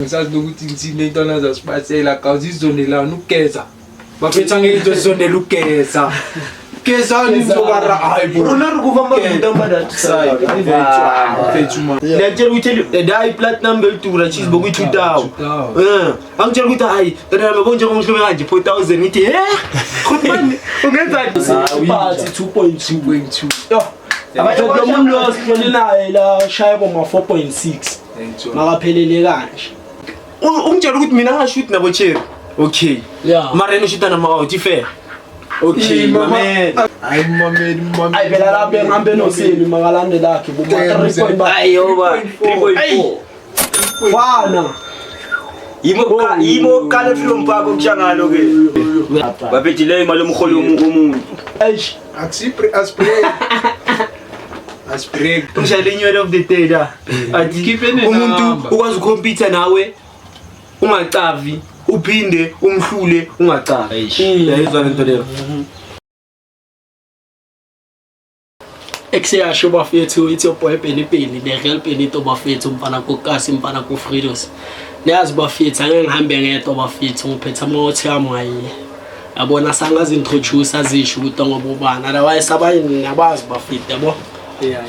Ngisazi ukuthi insini intwana zasiphathela kawuzizonela ukugeza. Baphetha ngento zonela ukugeza. Kezani mfokara hayi bro. Unari kuva mabuda madathi side. Fethu man. Ngiyatshela ukuthi dai platinum beltura cheese bokuyi-2000. Angitshela ukuthi hayi dana mabonje ngomhlobo kanje 4000 ngithi khona ungenzani? Bathi 2.2. Yo. Abantu lomuntu osifundelayo la shaya boma 4.6. Makaphelele kanje. Ungitshela ukuthi mina ngashoot nabo Cherry. Okay. Yeah. Mara yena shoot nama out fair. Okay, mame. Hayi mame. Ayi phela lapha ngihambe noSimi makalande lakhe boma 3.5. Ayo ba 3.4. Fana. Yimo kale film phako kushangalo ke. Baphethileyo imali omholi womuntu. Eish, Aspire. Umshayele inywele of the day da. Athi umuntu ukwazi ukhompyutha nawe ungacavi uphinde umhlule ungacavi. Yayizwa lento leyo. Exiyasho bafethu ithi boy Penny the real Penny to bafethu mfana kokasi mfana ku Fridos. Niyazi bafethu ake ngihambe ngedwa bafethu ngiphethe amothi yami yabona sangazi introduce azisho ukuthi ngobubana otherwise abanye nabazi bafethu yabo. Yeah.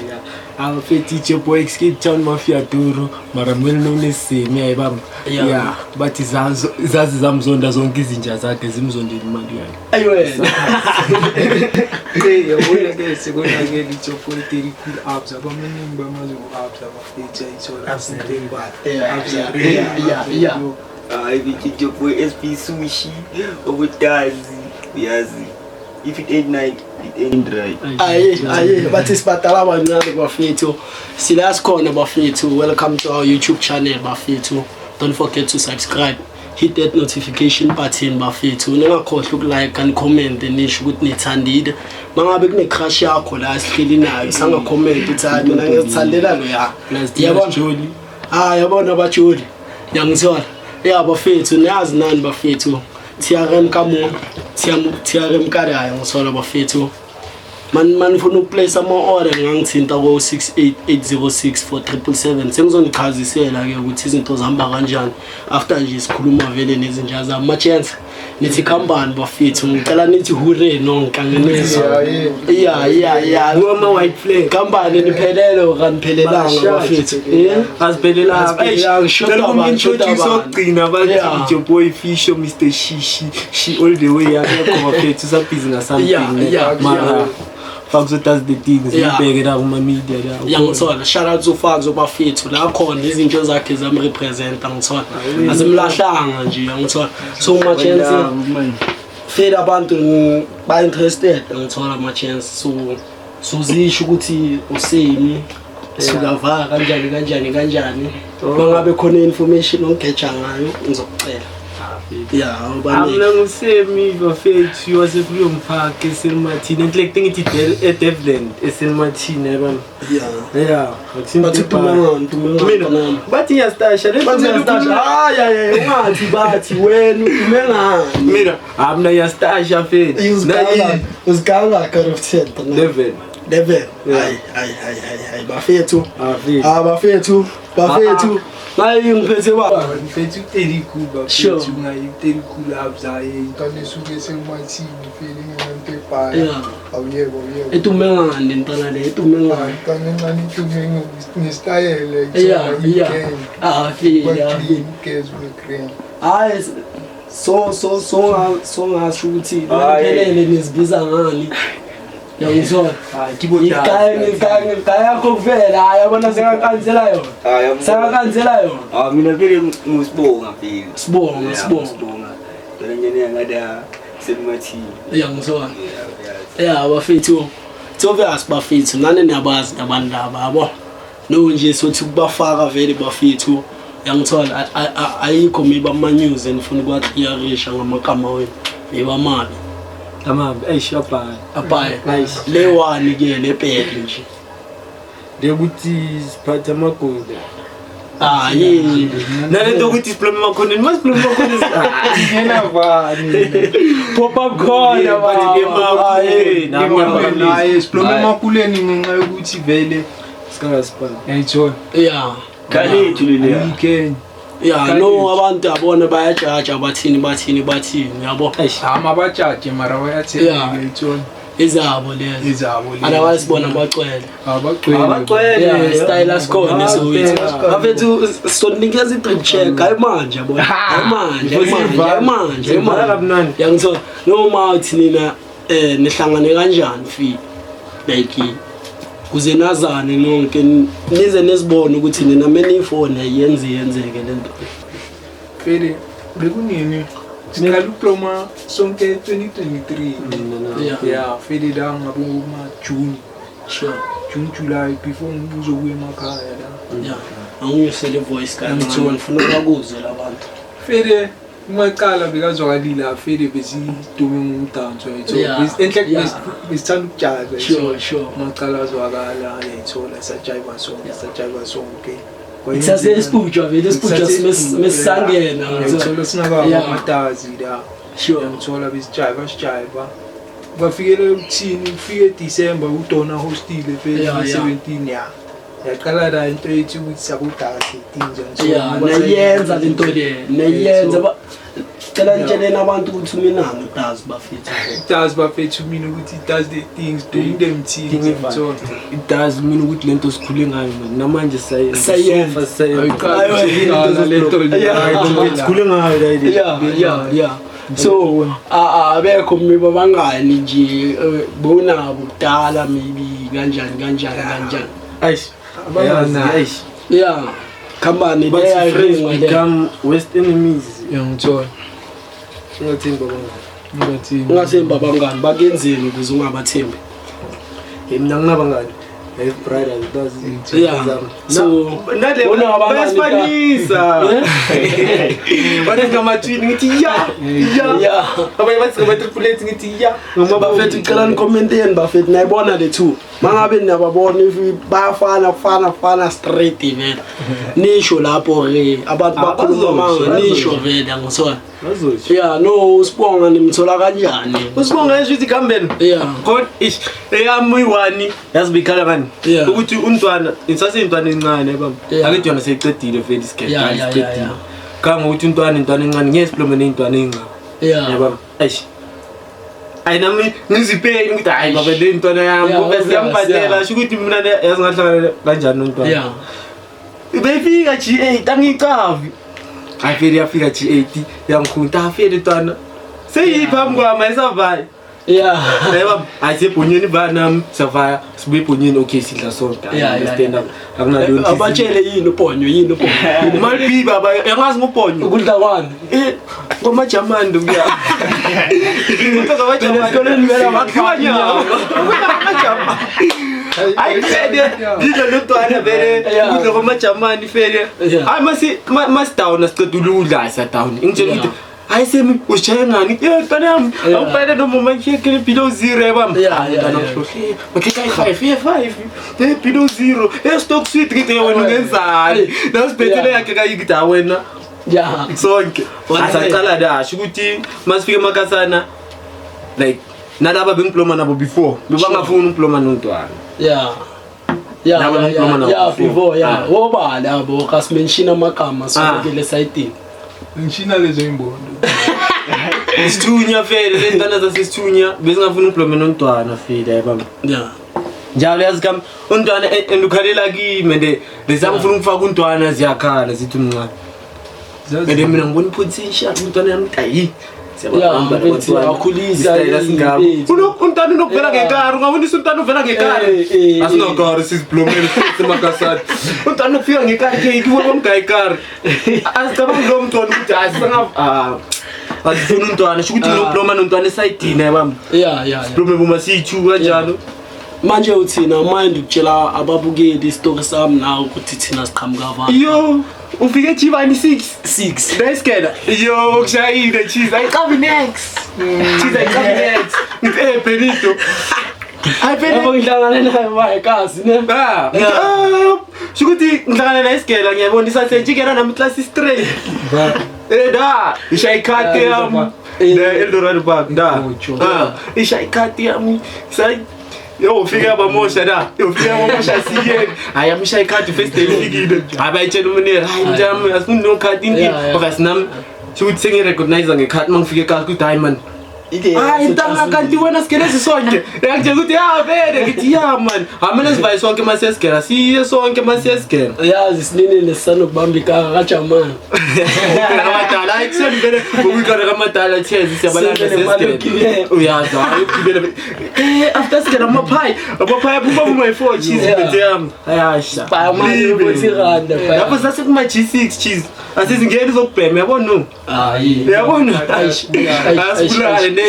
I'm Fetiche boy Skid Town Mafia Duro, mara well known as Simi ayibamba. Yeah, but izazi zamzonda zonke izinja zakhe zimzondela imali yakhe. Ayiwena. Yabona ke sekona ke litho 43 cool apps abamaningi bamazi apps abafethu ayithola something bad. Yeah. Hayi bithi boy SP Sushi obutazi uyazi. If it ain't night, it ain't right. Aye, bathi sibadala abancane bafethu. Sila sikhona bafethu. Welcome to our YouTube channel bafethu. Don't forget to subscribe. Hit that notification button bafethu. Ningakhohlwa ukulike and comment nisho ukuthi nithandile. Mangabe kune crush yakho la sihleli nayo sanga comment uthi hayi mina ngiyathandela lo ya. Yabona Joli. Yabona bajoli. Yangithola. Yeah bafethu niyazi nani bafethu. TRM kamo TRM karayo ngisola bafethu man ufuna ukuplace ama order ngangithinta ko 688064777 sengizonichazisela ke ukuthi izinto zihamba kanjani after nje sikhuluma vele nezinja zami ma chance nithi company bafethu ngicela nithi hure nonkangenezo yeah Ngoma white flag company niphelele okaniphelelanga bafethu Asiphelela ngishota abantu ogcina bathi boy Fisho Mr Shishi all the way yakho bafethu sa business something yeah. Fox does the things ibheke la kuma media la. Yangithola shout out to Fox obafethu la khona izinto zakhe zami represent ngithola azimlahlanga nje ngithola so ma chance fed abantu ba interested ngithola ma chance so zisho ukuthi uSimi sukava kanjani mangabe khona information ongeja ngayo ngizokucela. Yeah, Amna ngusemi bafethu wasefreedom park eSelmathini enhlekte ngithi eDevland eSelmathini yabona. Yeah bathi tumanga bathi yastasha ungathi bathi wena umengani mina amna yastasha fethu uziganga kind of 10 level hayi bafethu Hayi ngiphethe baba ngiphethe uTelikhulu bafethu ngayiTelikhulu abzaye intwana esuke sengmathini phela ngento ebhaya awuyebo etumengani intwana le etumengani intwana encane itumengu ngesitayele yeah kezwe green hayi so ngasho ukuthi laphelele nizibiza ngani yangizona ikaya kokuvela yabona sengakansela yona mina vele ngusibonga phela sibonga lenyene ngada Selmathini yangizona bafethu obvious bafethu nani niyabazi nabantu laba yabo no nje sothi kubafaka vele bafethu yangithola ayikho maybe ama news endifuna ukwakhiyalisha ngamagama wenu maybe amabi amabi abaya le one ke le pele nje ukuthi siphatha amagoda yini nalento ukuthi siplome makhoneni masiplome makhoneni ngena bani pop up khona naye siplome makuleni ngenxa yokuthi vele sikasipana ayithola yeah kalethu leli weekend Yeah, no abantu yabona bayajaja bathini yabo. Amabajaji mara bayathela ngitshona. Izabo lezi. Otherwise bona bacwele. Abagcwele. Yeah, style asikhona so wethu. Bafethu sonikeza i-drip check hayi manje yabona. Hayi manje. Yangithola noma uthi nina nihlangane kanjani fi like kuze nazane nonke nize nesibone ukuthi nina menifone yenzeke lento. Fede bekunini siqala ukuploma sonke 2023. Yeah, fede da ngabo June. Sure. June July before ngizokuya emakhaya la. Yeah. Angiyisele voice ka ngithola ngifuna ukuzwe labantu. Fede umaqala bekazwakalila fede besidume ngumdanso yethu. Enhle besithanda ukujaza. Sure. Umaqala azwakala yethola sajayiva sonke. Sase isipujwa vele mesisangena ngithola singaba amatazi la. Sure. Ngithola besijayiva. Bafikele ukuthini ufike December udona hostile fede 17 ya. Yaqala la into ethi ukuthi sabudase things and nayenza lento le nayenza cela nitshele abantu ukuthi mina ngitazi bafethu. Does bafethu mina ukuthi does the things doing them things so it does mina ukuthi lento sikhule ngayo namanje sayenza sikhule ngayo yeah so abekho miba bangani nje bonabo kudala maybe kanjani aish yeah company they friends become worst enemies ngithola ungathemba bangani bakenzeni ukuze ungabathembi mina nginabangani brothers does yeah so nale bayasifanisa ngama twin ngithi ya abanye bathi ngama triplets ngithi ya ngoma bafethu icela ni commenteni bafethu nayibona le two mangabe niyababona if bayafana straight vele nisho lapho abantu bakhuluma nisho vele ngisona yeah no usibonga nimthola kanjani usibonga nje ukuthi kambeni yeah god ish eyami yazibikhala kani ukuthi untwana insasintwana encane baba akithi yona seyicedile vele isikhethe yeah kanga ukuthi intwana encane ngiyesiplome neintwana ezincane yeah eish ayinami ngizipeni ukuthi hayi baba le intwana yami bese yambadela sho ukuthi mina yazingahlangana kanjani nontwana yeah ibefika G8 angicavi ayifeli yafika G8 yangikhunta afeli ntwana seyiphambi kwami ayisavayi yeah yebo ayisebhonyeni banami savaya sibuye ebhonyeni okay sidla sonke understand akunalona abatshele yini uponyo mali baba yangazi ngubonyo ukudla kwani ngoma German ndokuya ngithoka ba German bakhiwa nyawo German ayifede dilo lotwana vele ukudla ngoma German fele masi down asiqedula ukudla down ngitshela ukuthi ayisemi ushaya ngani ntwana yami awubhele noma ngikhekele below 0 yabami bakhetha 5 below 0 stock sweet ngithi wena ungenzani nasibhethele yakhe kayikida wena yeah sonke asaqala dasho ukuthi masifike emakasana like nalaba bengiploma nabo before bebangafuna ukuploma nontwana yeah before woba labo kasimenshina amagama sokele site ngishina lezo imbondo isithunya fele lentana zasisithunya bezingafuna ukuploma nontwana fele yabami yeah njalo yazikam untwana endukhalela kimi ende lezamfuna ukufaka untwana ziyakhala zithi umncane ende mina ngibona potential untwana yami hayi siyabamba akhulisa singabo untwana unokuvela ngekari ungabonisa untwana uvela ngekari asinakari siziplomele semakasana untwana unokufika ngekari ke kubona umgayikari asicabanga lo mntwana ukuthi asingava asifuna untwana sho ukuthi nokuploma nontwana esayidini yabami yeah siplome boma siyi2 kanjalo manje uthina mind ukutshela ababukeli istory sami nawe ukuthi thina siqhamuka vana yo ufike Chivani 6 dayiskela yo kushayile cheese ayikabi next cheese ayikabi next ngithi Benito ayiphelele ngihlangana naye bayikazi ne shukuthi ngihlangana naye isigela ngiyabona isasentshikela nami class straight da ishayikhathi yami the Eldorado Park da ishayikhathi yami yo ufika abamosha la ufika abamosha sikeni hayi amisha ikhadi first day ifikile abayitshela umunera hayi njami asifuni no card inki obviously nami should sing recognize ngekhadi mangifike ekhaya ku diamond hayi ntanga kanti wena sikelezi sonke ngiyakutshela ukuthi ya vele ngithi ya man amene sivaye sonke masiyesgera siye sonke masiyesgera yazi sinini sisanokubamba ikaka kaJamani amadala ayikuseni vele ukuyikora kamadala chezi siyabalanda sesgera uyazi hayi ukugibela after sigera amaphaya aphuma my4 cheese bethe yami ayasha bayamani bothiranda lapho sase kuma G6 cheese asizingeni zokubhema yabona no hayi yabona asibulale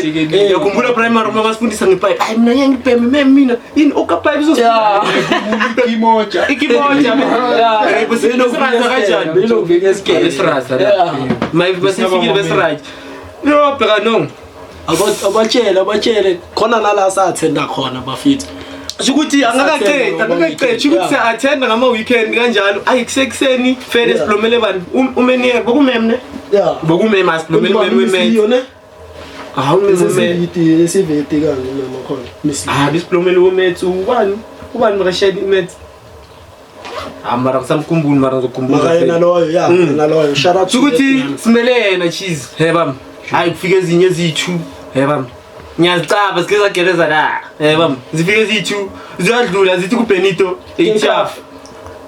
yakhumbula primary uma basifundisa ngepipe hayi mina ngiyibheme mina yini okapipe bizosifunda imoja hayi busino frasa kanjani bezovike esikele esrasa my basifikile besright no phela no abatshele khona nala sathenda khona bafithu ukuthi angakaqeda ukuthi attend ngama weekend kanjalo ayikusekuseni fele siblomele bani umenier bokumemne bokumema siblomele umeme umeme siveti kanje noma khona bisiblomele umethu ubani makashedi umethu amara kusamkhumbula mara ngizokhumbula naloyo shout out ukuthi simele yena cheese hebam hayi kufika ezinye ezithu hebam ngiyazicaba sikeza gereza la hebam zifike ezithu ziyadlula zithi ku Benito echaff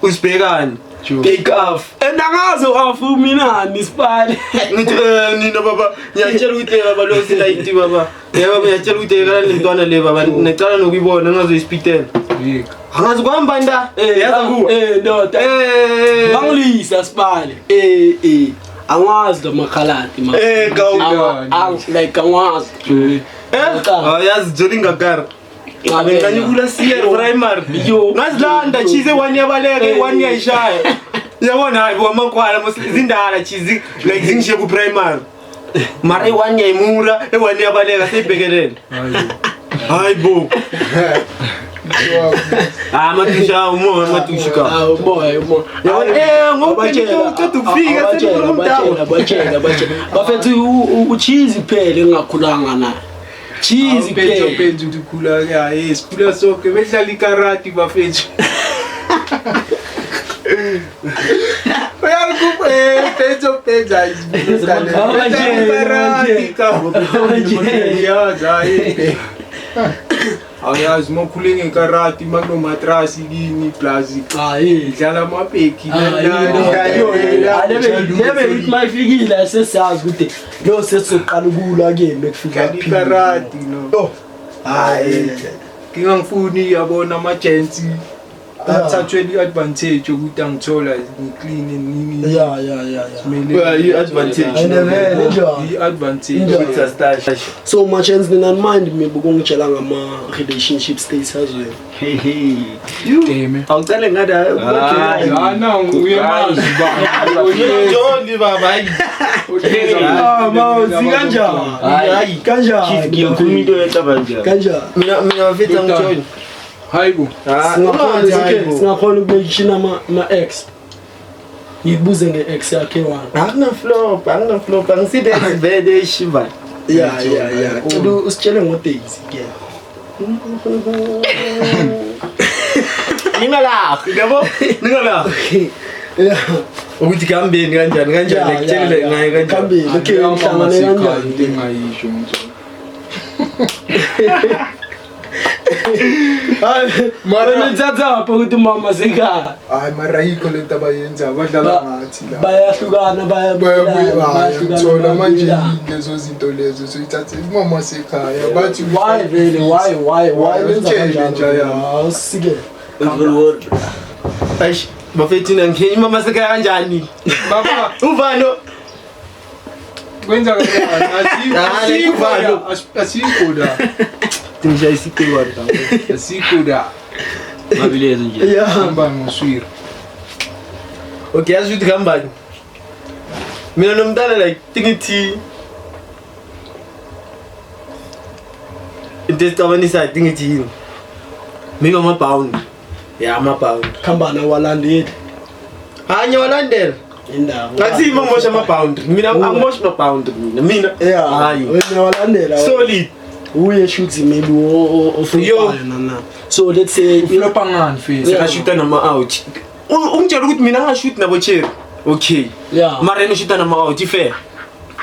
usibhekani take off endangazo afu mina nisipale ngithi nina baba ngiyatshela ukuthi baba lo silayithi baba yebo ngiyatshela ukuthi kana lentwana le baba necala nokuyibona ngazoyispitela angazi kuhamba nda yaza kuwa ndoda bangilisa sipale angazi lo makhalati like angazi yazi Jolinga Gar abenganyukula siye primary ngazilanda chize 1 year baleke 1 year ishaya yabona hayi bomakwala izindala chizi like zingishe ku primary mara 1 year imura 1 year baleka seyibhekelele hayi bo matusha umoya matushika umoya ngokuthi ukufika senimdawo abachela bafethu uchizi phele engakhulanga naye cheese penzo dikhula ya sikhula sonke bedlala ikarati bafethu penzo ayazi mokhule ngekarati magno matrasi kini plazi idlala amapeki lebe mayifikile sesazi ukuthi lo sesizoqala ukula ke bekufika ikarati no hayi ngingangifuni yabona ama-gents athathwe i-advantage ukuthi angithola ngiclean nini i-advantage so much ends nina mind me bukungitshela ngama relationship status wena awucale ngada yana uye mazi John baba hayi mawuzi kanjani kanjani ngiyakhuluma into yetaba nje kanjani mina mfethu ngitshoni hayibo singakhona ukuyishina ama-ex ngibuze nge-ex yakhe wani akunaflop angiside vele ishiva ya cela usitshele ngoDaisy ke ningala ukuthi kambeni kanjani ngitshele ngaye kanjani kambeni okay ngihlangane kanjani ngayisho mara nithatha apho ukuthi mama sekhaya hayi mara yikho le nto abayenza badlala ngathi la bayahlukana bayabuyathola manje lezo zinto lezo soyithathe mama sekhaya bathi why really why benza kanjani awusike aish bafethina ngeni mama sekhaya kanjani baba uvalo kwenza kanjani asikho la tinja isikewari asikho la mabilezo nje hamba ngoswira okay azuthi kambani mina nomntana like tingithi intestabanisa tingithi yini mina amabound ya amabound khambana walandeli hanya walandela indaba ngathi mangosha amabound mina angimosha amabound mina hayi wena walandela solid uye shoots maybe na so let's say Uflopa ngani face? Sekashuta nama-out. Ungitshela ukuthi mina angashoot nabo Cherry. Okay. Yeah. Mara yena ushuta nama-out fair.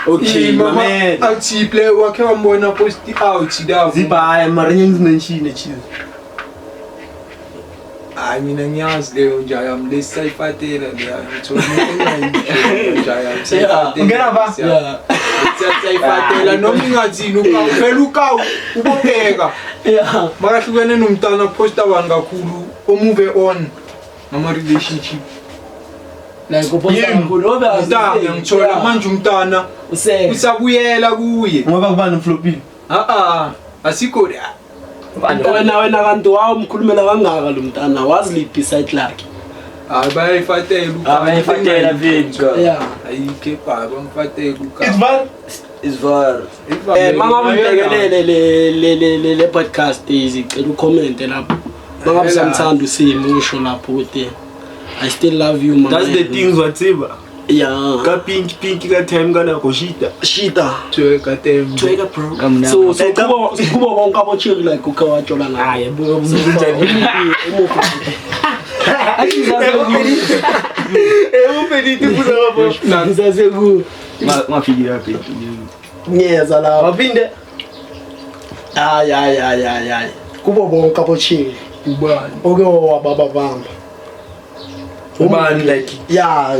Okay, Mama, man. outside play wakhe wambona post out dawo. Zibhaya mara ngizinenshini chill. Hayi mina ngiyazi leyo njaya mlesisayifatela leya ngithola njaya Ungena ba? Yeah. siyayifatela noma ingathini uphela ukawu ubobheka Yeah. makahlukene nomntana poster abantu kakhulu o move on nama relationship Like uposta kakhulu umntana ngithola manje umntana usabuyela kuye Ngoba kubani umflopile? asikho la wena kanti wawo mkhulumela kangaka lo mntana wazi liphi side lakhe bayayifatela Abayifatela vinto. yeah ayike baba bamfatela It's var. mangabe ubhekelele le podcast izicela ucomment lapho mangabe samthanda usimo usho lapho ukuthi I still love you man. That's the things whatever. Yeah. Ka pink ka time kana koshita. Shita. tweka tem Tweka bro. So kubo bonke abochiri like ukawatshola ngayo. Hayi buka umzunjani. Upediti kuza babo. Ngisaze ku Ngafiki lapha. ngiyeza la. Waphinde. Ay. Kubo bonke abochiri. ubani Oke wababa bamba. Ubani like Yeah.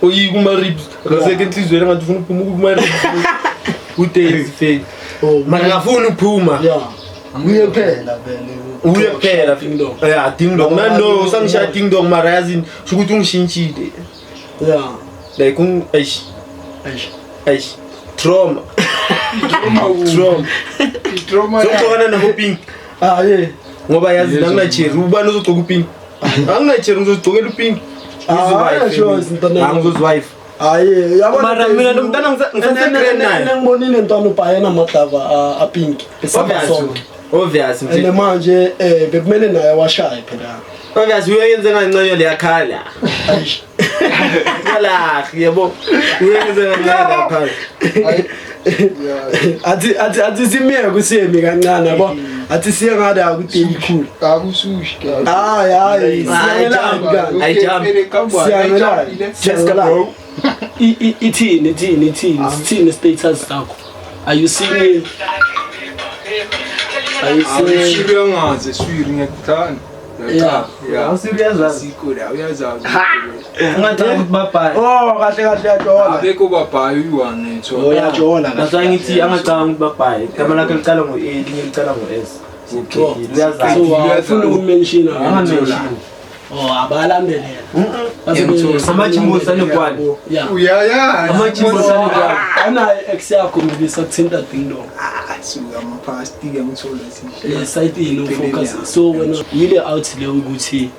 oyi kuma ribs. Akaseke inhlizweni ngathi ufuna uphuma kuma ribs. Utaste fake. Oh, Mara ngafuna uphuma. yeah. Uye phela vele. Uye kuphela Ding dong. Yeah, ding dong. No, sangishaya ding dong mara yazi ukuthi ungishintshile. Yeah. Like eish. Trauma. trauma Sokuxokana nabo pink. Yeah. Ngoba yazi ngina cherry ubani uzogcoka upink. Angina cherry uzogcokela upink. Sure sintana. Angizos wife. Yabona Mara mina nomntana ngisasegrand naye. ngibonile ntwana ubhayena amadava a pink esabasonke. Obvious And mfethu. manje bekumele naye washaye phela. Obvious uyenze ngancane leyakhala. Ayish. Kala yebo. Uyenze ngancane leyakhala. Athi simiye kusemi kancane yabo. Athi siye ngade akuthini cool. akusushi ke Hayi. Jessica bro. Ithini status sakho. Are you seeing? awushilo ngaze swiri ngekuthanda Yeah. Serious. sikho la uyazazi Ngathanda ukuthi babhaya. Oh kahle yajola. abekho babhayi uyi-1 netho Yajola. Ngazange ngithi angacanga ukuthi babhaya. Igama lakhe licala ngo-A, linye licala ngo-S. Okay. So Uyazazi. ufuna ukumention Angamention. abalandelela. Amajimbo sanekwani. Yeah. uyayazi Amajimbo sanekwani. Ana ex yakho ngibisa kuthinta ding dong. suka amaphasti-ke ngithola sishe Site ino focus. So wena yile out le ukuthi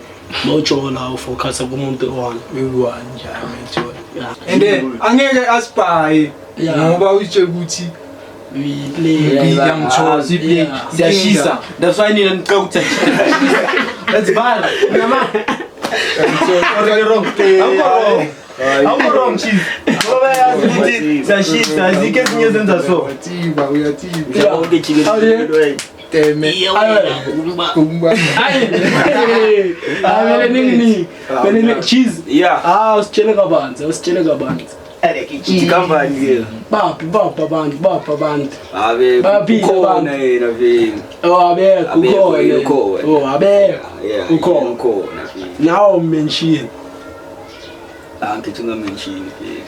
mawujola ufocus kumuntu one. uyi-1 njalo ngithola Yeah. and then angeke asibhaye Yeah. ngoba utshe ukuthi We play. ngiyangithola siplay Siyashisa. That's why nina nicela ukuthi let's bala. Mama. I'm wrong cheese. Ngoba yazi ukuthi siyashisa azike ezinye zenza so. uyativa teme kumba Vele nini? Vele cheese. Yeah. Usitshele kabanzi. Cheese company ke. Bapha abantu. Abe Baphila khona abantu. yena vini. Oh abekho Abekho, ukhona. ukhona. Oh abekho. Yeah. Ukhona. Ukhona vini. Now mention. Angithi ungamenshini vini.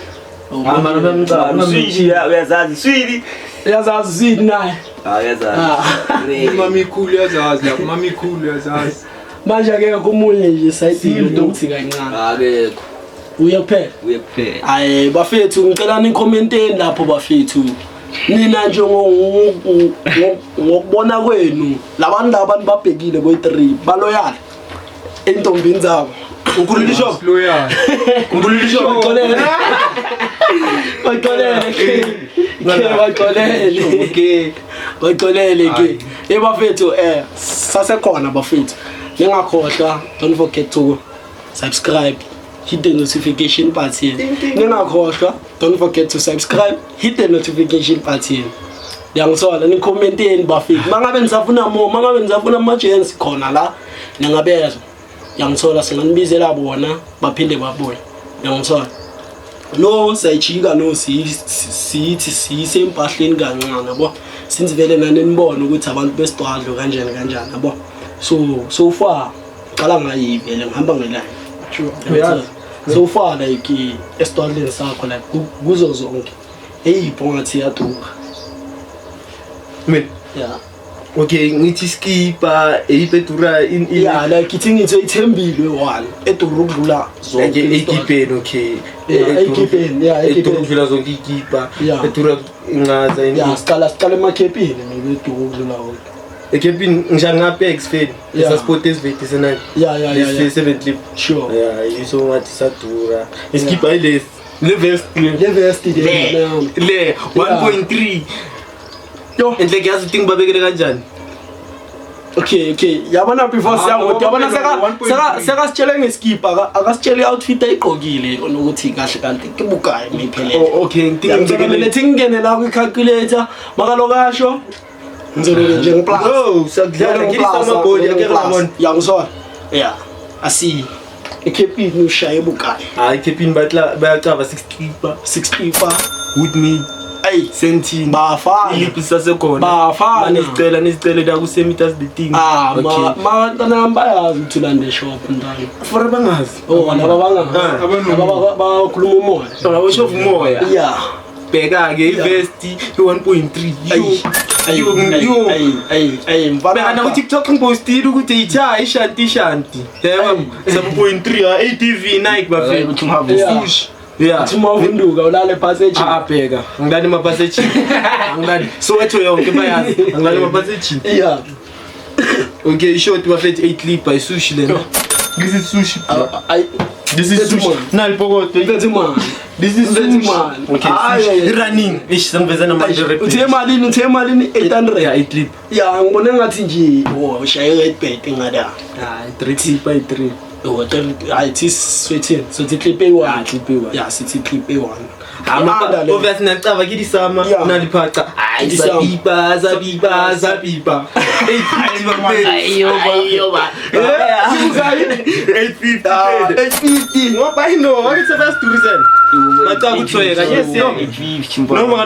Mama bemncane. Swidi uyazazi swidi. yazazi swidi naye. Uyazazi. mamikhulu yazazi lapho mamikhulu yazazi Manje ake kumunye nje site into ukuthi kancane. Akekho. Uye kuphela. Uyakuphela. Hayi bafethu ngicela nicommenteni lapho bafethu. Nina nje ngokubona kwenu labantu labantu babhekile boy3 baloyala entombini zabo. Ukhulula ishop. loyal Ukhulula ishop. Baxolele ke bafethu sasekhona bafethu ningakhohlwa don't forget to subscribe, hit the notification button. Ningakhohlwa don't forget to subscribe, hit the notification button. Yangithola ni-commenteni bafiki. Mangabe nisafuna more, mangabe nisafuna ama-jeans khona la ningabezwa. Yangithola singanibizela bona baphinde babuye. Yangithola. No sayijika no siyithi siyise empahleni kancane yabo. Since vele nani nibona ukuthi abantu besitwadlo kanjani yabo. So far qala ngayivele ngihamba ngeline. Sure. So far like esitwadleni sakho like kuzo zonke. Eyipho ngathi yaduka. Yeah. Okay, ngithi skipa eyipetura in yeah like ithingithi ithembile one eduru ukudlula zonke ekipeni okay ekipeni yeah eduru ukudlula zonke ikipa etura ngaza yeah siqala emakhepini maybe eduru ukudlula wonke ekepini ngishangaphex fed sport esivete senani yeah 7 clip sure yeah yiso ngathi sadura iskipa ile le vest le 1.3 yo enhle yazi uthing babekele kanjani okay yabona before siyangothi yabona seka sitshele ngeskipa akasitshele outfit ayigqokile ukuthi kahle kanti kibukayo mayiphelele okay ngithingene la ku calculator makalokasho ngizolele nje ngiplus sakudlala ngilisa amabhodi akeramon yangizona yeah asi ekepini ushaye bukayo hayi ekepini bayacaba 6 clipper with me ay sentini bafana ilipisa sekhona bafana nisicela la ku semitas the thing okay mama bayazi ukuthi lande shop ndani for bangazi laba bangazi bakhuluma umoya laba shop umoya yeah bheka ke ivest 1.3 ay mfana ku TikTok ngipostile ukuthi icha ishanti yebo 7.3 ATV Nike bafethu ukuthi uhavusushi yeah thuma uvunduka ulale passage abheka ngidani ma passage ngidani so etho yonke bayazi ngidani ma passage yeah okay short bafethu 8 clip ay sushi lena this is sushi this is sushi nalipokoto this is man okay running sangiveza manje uthe malini 800 yeah 8 clip yeah ngibone ngathi nje ushaye red bet ngada 3 clip by 3 it is sweating so the clip A1 yeah sithi clip A1 obviously nacaba kidisama naliphaca zabiba ayoba 850 ngoba ino wathi sabasiturizana bacaba ukuthoyeka yes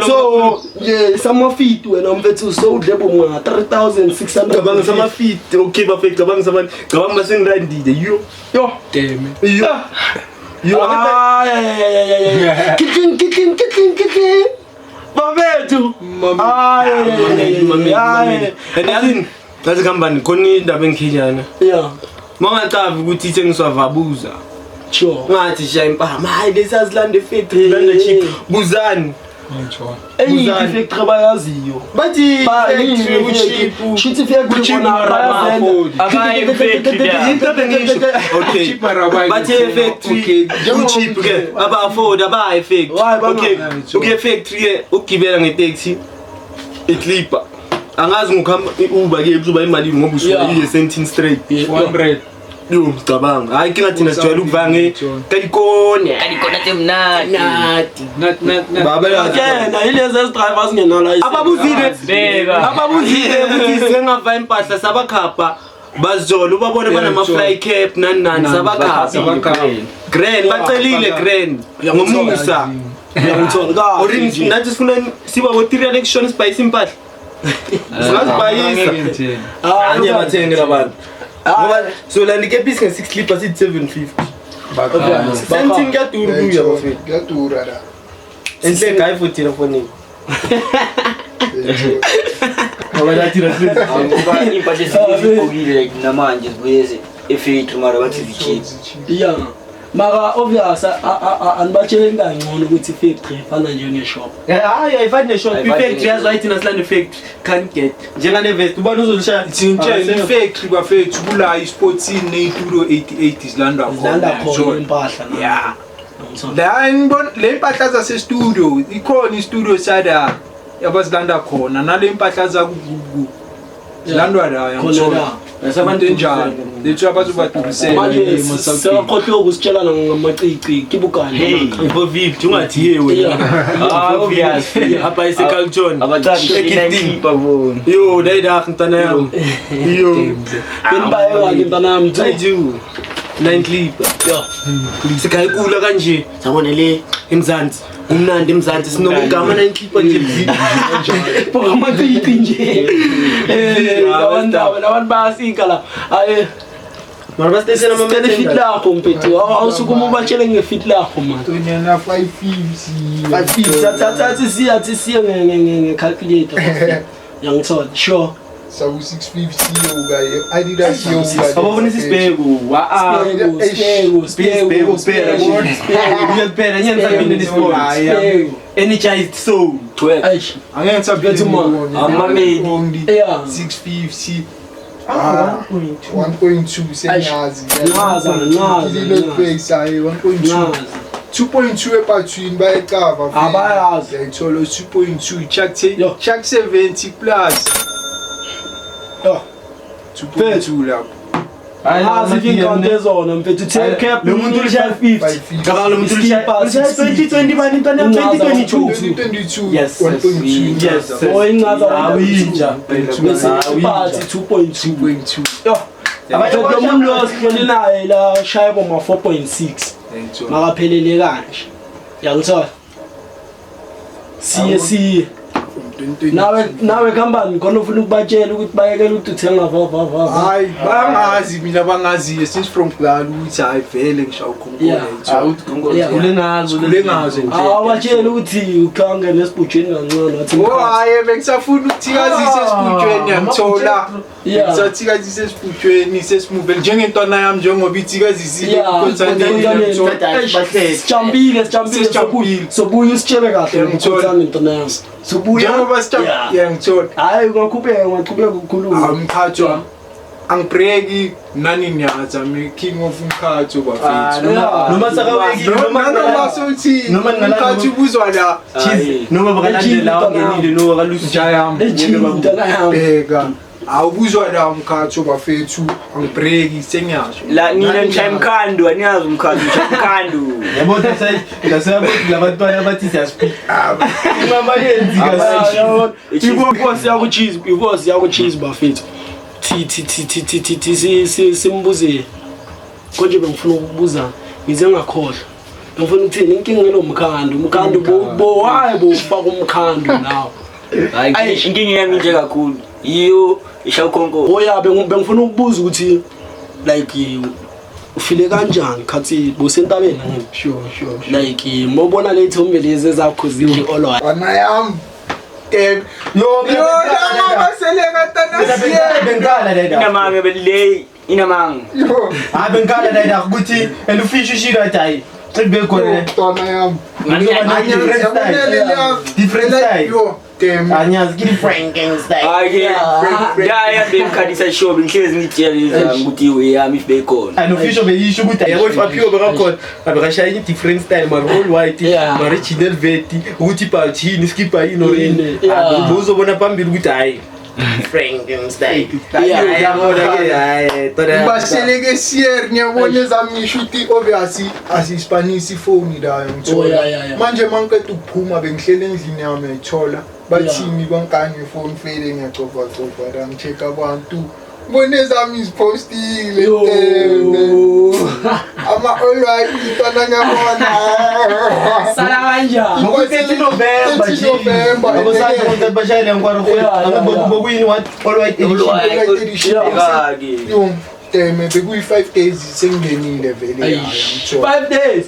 so yeah some feet wena mfethu so udlebo mwa 3600 cabanga sama feet okay perfect cabanga basengirandile yo damn yo kitchen babethu ngathi kambani khona indaba engikhinyana yeah mangacavi ukuthi ithengiswavabuza sure ngathi shaya impama hayi lesazilande factory lande chip buzani factory bayaziyo bathi factory cheap shithi factory bona okay bathi factory cheap ke aba afford aba effect okay factory ukugibela ngetaxi iclipper angazi ngokuhamba Uber ke kuzoba imali ngoba usuka ile sentini straight 100 yo ngicabanga hayi kinga thina sijwayele ukuvange kalikona temnati baba yena ilezi drivers ngenala ababuzile ukuthi sengava impahla sabakhapha bazolo ubabone banama fly cap nani sabakhapha grand bacelile grand ngomusa ngiyangithola orange nathi sifuna siba wo3 election spice impahla singazibayisa anye bathenge labantu ngoba so la nikepisi nge6 clip asithi 750 something ngiyadura kuya bafethu ngiyadura la enhle guy for telephone ngoba la tira ngoba impahla esibukile namanje zibuyeze efactory mara bathi zicheap yeah mara obvious anibachele ngangcono ukuthi factory fana njengeshop hayi ayifani neshop factory yazo thina silande factory can't get njengane vest ubona uzolishaya ithintshe factory bafethu kula isportsini neituro 88 izilanda khona impahla yeah la ngibona le impahla zase studio ikhona istudio sada yabazilanda khona nale impahla zakugugu zilandwa la yangithola Nasabantu njalo lethu abazobadulisela manje siyakhohlwa ukusitshelana ngamacici kibukani Hey, ibo VIP ungathi hey wena. obvious. Hapa ise Carlton. Abadala inayipha bona. Yo, dayida ngintana yami. Yo. benibaye kanje mntanami I do. 9 clip. yo Sikayikula kanje. Sabona le eMzansi. Umnandi eMzansi sinokugama 9 clip nje. ngamacici nje abantu bayasika la aye Mara basitesela mama fit lakho mpethu awusukuma ubatshele ngefit lakho man tonyana 550 thatha siya ngecalculator yangithola sure saku 650 ukaye Adidas yo ababonisa isibheko wa Spego. uyapera nyenza mina nesport energized soul 12. Aish. angeke Let's Amamedi. Yeah. 650 1.2 senyazi Ngazi. ilokubhekisa 1.2 2.2 epathwini bayecava Abayazi. yayithola 2.2 Yo. chuck 70 plus Yo. 2.2 lapho Hayi inkante zona mfethu take cap lo muntu ulisha 50 550 lo muntu ulisha 2020 bani intana 2022 2022 Yes, 1.2 yes. oyingaza awinja bese phathi 2.2 2.2 yo abanye umuntu losihleli naye la shaya boma 4.6 yayithola makaphelele kanje yangithola siye nawe company khona ufuna ukubatshela ukuthi bayekela ukuthi uthenga hayi bangazi mina bangaziyo since from kudala ukuthi hayi vele ngishaya ukhonkolo kulengazo nje awatshela ukuthi ukhange nesibhujeni kancane wathi hayi bengisafuna ukuthikazisa esibhujweni yangithola ngisathikazisa esibhujweni sesimove njengentwana yami njengoba ithikazisile sijambile sobuya usitshele kahle ngithola intwana yami sobuya njengoba yangithola hayi ungaqhubeka ukukhuluma umkhathi wami angibreaki nani nyaza mi king of umkhathi bafethu noma sakaweki noma sothi umkhathi ubuzwa la noma bakalandela wangenile no kalusi njayami intwana yami bheka awubuzwa la umkhathi bafethu angibreaki senyasho La nina mchayimkhandu aniyazi umkhandu mchayimkhandu. yabona sai lasabathi labantwana abathi siyaspeak mama yenzi kahle ivosi yakucheese bafethu simbuze konje bengifuna ukubuza ngize ngakhohlwa ngifuna ukuthini inkinga ngelomkhandu hayi bofaka umkhandu nawo Hayi inkinga yami nje kakhulu. Iyo ishawukhonko. oya bengifuna ukubuza ukuthi like ufile kanjani khathi bosentabeni sure like mobona le thombe lezi ezakho zidle olwa bana yami yo mama selekatana siye bengala dada Inamanga belay inamanga. yo bengala dada ukuthi elufisho shira tayi Bekone. Tona yam. Different style. Yo, damn. Anyazi kini Frankenstein. Ya bemkhadisa show ngihlezi ngitshela ukuthi uyami if bekona. Ano fisho beyisho ukuthi yabo ifaphiwe bekakhona. Abekashaya different style man all white, mari chidel veti, ukuthi pathini skipper inorini. Uzobona phambili ukuthi hayi Frankenstein. Baseleke sier nyabone zamngishuti obviously asispanisi phone dayo ngithola. Manje mangiqeda ukuphuma bengihlele endlini yami ayithola. Bathini kwankanye phone fade ngiyacofa la ngichecka abantu. Ngone zami izipostile ama all right itana ngabona sala kanjani ngokuthi November abosana ukuthi bashayele ngwaro khona ngokuyini what all right edition yo teme bekuyi 5 days sengenile vele ngithola 5 days